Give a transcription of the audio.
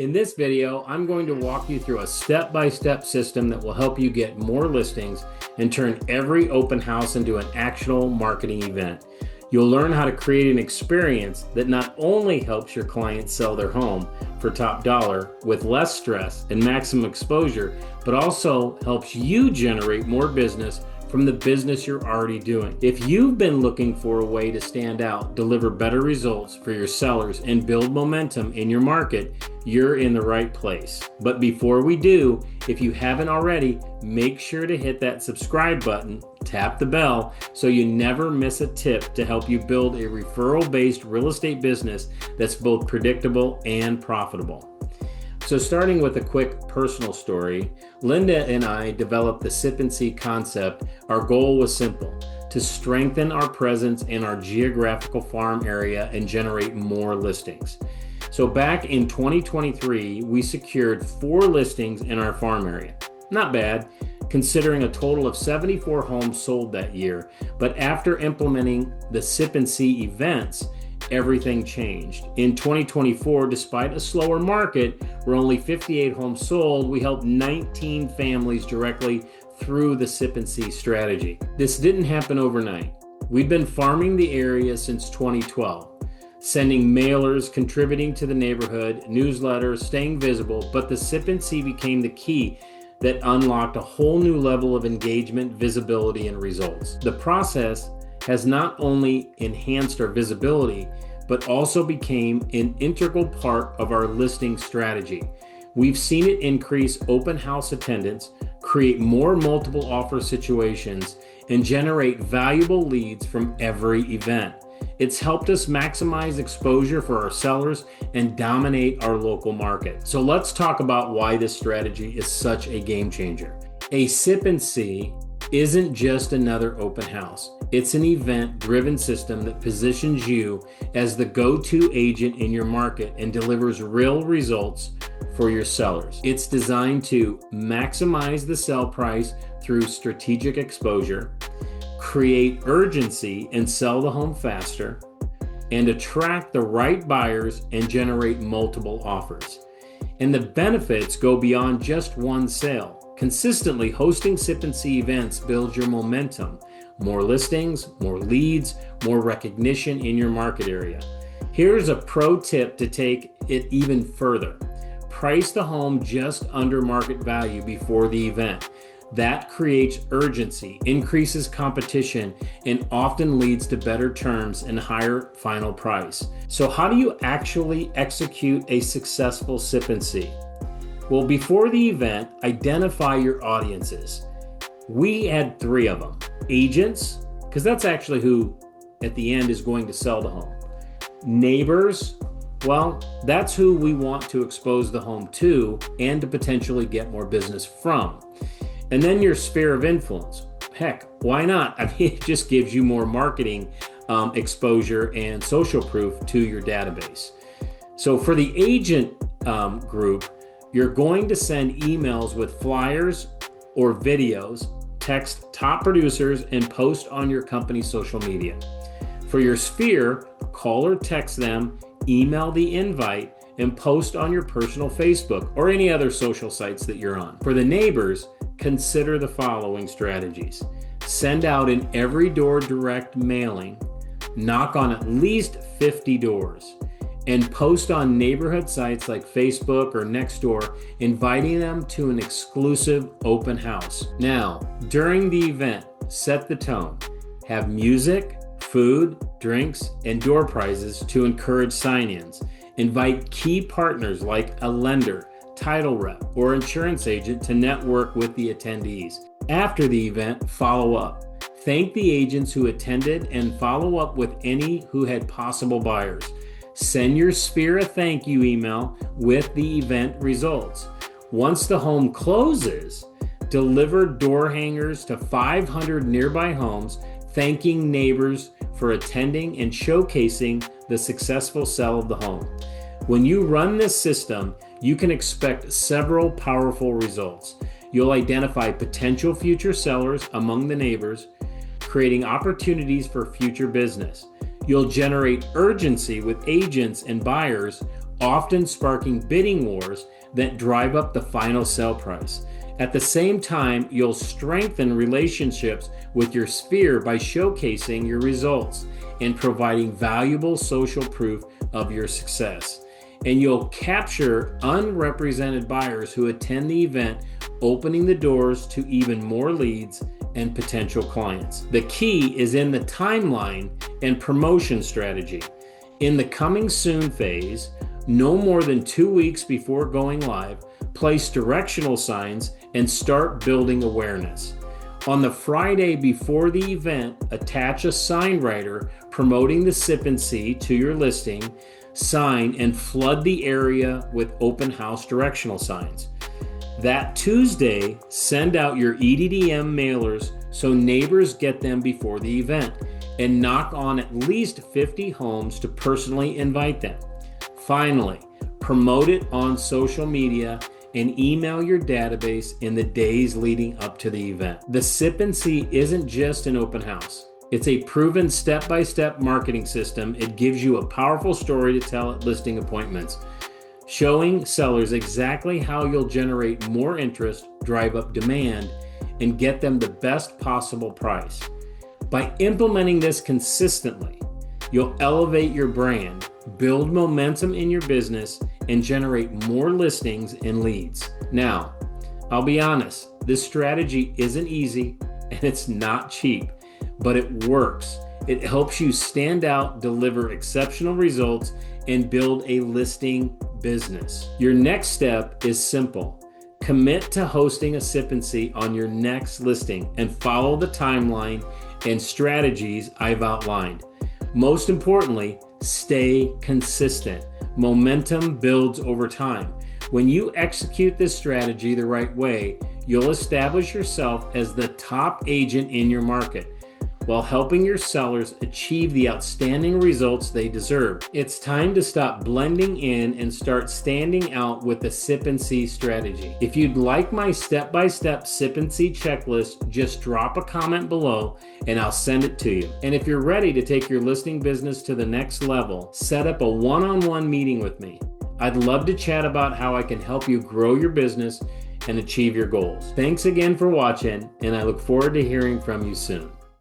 In this video, I'm going to walk you through a step-by-step system that will help you get more listings and turn every open house into an actionable marketing event. You'll learn how to create an experience that not only helps your clients sell their home for top dollar with less stress and maximum exposure, but also helps you generate more business from the business you're already doing. If you've been looking for a way to stand out, deliver better results for your sellers, and build momentum in your market, you're in the right place. But before we do, if you haven't already, make sure to hit that subscribe button, tap the bell, so you never miss a tip to help you build a referral-based real estate business that's both predictable and profitable. So starting with a quick personal story, Linda and I developed the Sip and See concept. Our goal was simple: to strengthen our presence in our geographical farm area and generate more listings. So back in 2023, we secured 4 listings in our farm area. Not bad, considering a total of 74 homes sold that year. But after implementing the Sip and See events, everything changed. In 2024, despite a slower market where only 58 homes sold, we helped 19 families directly through the Sip and See strategy. This didn't happen overnight. We've been farming the area since 2012, sending mailers, contributing to the neighborhood, newsletters, staying visible, but the Sip and See became the key that unlocked a whole new level of engagement, visibility, and results. The process has not only enhanced our visibility, but also became an integral part of our listing strategy. We've seen it increase open house attendance, create more multiple offer situations, and generate valuable leads from every event. It's helped us maximize exposure for our sellers and dominate our local market. So let's talk about why this strategy is such a game changer. A Sip and See isn't just another open house. It's an event-driven system that positions you as the go-to agent in your market and delivers real results for your sellers. It's designed to maximize the sell price through strategic exposure, create urgency and sell the home faster, and attract the right buyers and generate multiple offers. And the benefits go beyond just one sale. Consistently hosting Sip and See events builds your momentum. More listings, more leads, more recognition in your market area. Here's a pro tip to take it even further. Price the home just under market value before the event. That creates urgency, increases competition, and often leads to better terms and higher final price. So how do you actually execute a successful Sip and See? Well, before the event, identify your audiences. We had 3 of them. Agents, because that's actually who at the end is going to sell the home. Neighbors, well, that's who we want to expose the home to and to potentially get more business from. And then your sphere of influence. Heck, why not? I mean, it just gives you more marketing exposure and social proof to your database. So for the agent group, you're going to send emails with flyers or videos, text top producers, and post on your company's social media. For your sphere, call or text them, email the invite, and post on your personal Facebook or any other social sites that you're on. For the neighbors, consider the following strategies. Send out an every door direct mailing, knock on at least 50 doors, and post on neighborhood sites like Facebook or Nextdoor, inviting them to an exclusive open house. Now, during the event, set the tone. Have music, food, drinks, and door prizes to encourage sign-ins. Invite key partners like a lender, title rep, or insurance agent to network with the attendees. After the event, follow up. Thank the agents who attended and follow up with any who had possible buyers. Send your sphere a thank you email with the event results. Once the home closes, deliver door hangers to 500 nearby homes, thanking neighbors for attending and showcasing the successful sale of the home. When you run this system, you can expect several powerful results. You'll identify potential future sellers among the neighbors, creating opportunities for future business. You'll generate urgency with agents and buyers, often sparking bidding wars that drive up the final sell price. At the same time, you'll strengthen relationships with your sphere by showcasing your results and providing valuable social proof of your success. And you'll capture unrepresented buyers who attend the event, opening the doors to even more leads and potential clients. The key is in the timeline and promotion strategy. In the coming soon phase, no more than 2 weeks before going live, place directional signs and start building awareness. On the Friday before the event, attach a sign writer promoting the Sip and See to your listing sign and flood the area with open house directional signs. That Tuesday, send out your EDDM mailers so neighbors get them before the event, and knock on at least 50 homes to personally invite them. Finally, promote it on social media and email your database in the days leading up to the event. The Sip and See isn't just an open house. It's a proven step-by-step marketing system. It gives you a powerful story to tell at listing appointments, showing sellers exactly how you'll generate more interest, drive up demand, and get them the best possible price. By implementing this consistently, you'll elevate your brand, build momentum in your business, and generate more listings and leads. Now, I'll be honest, this strategy isn't easy and it's not cheap, but it works. It helps you stand out, deliver exceptional results, and build a listing business. Your next step is simple. Commit to hosting a Sip and See on your next listing and follow the timeline and strategies I've outlined. Most importantly, stay consistent. Momentum builds over time. When you execute this strategy the right way, you'll establish yourself as the top agent in your market, while helping your sellers achieve the outstanding results they deserve. It's time to stop blending in and start standing out with the Sip and See strategy. If you'd like my step-by-step Sip and See checklist, just drop a comment below and I'll send it to you. And if you're ready to take your listing business to the next level, set up a one-on-one meeting with me. I'd love to chat about how I can help you grow your business and achieve your goals. Thanks again for watching, and I look forward to hearing from you soon.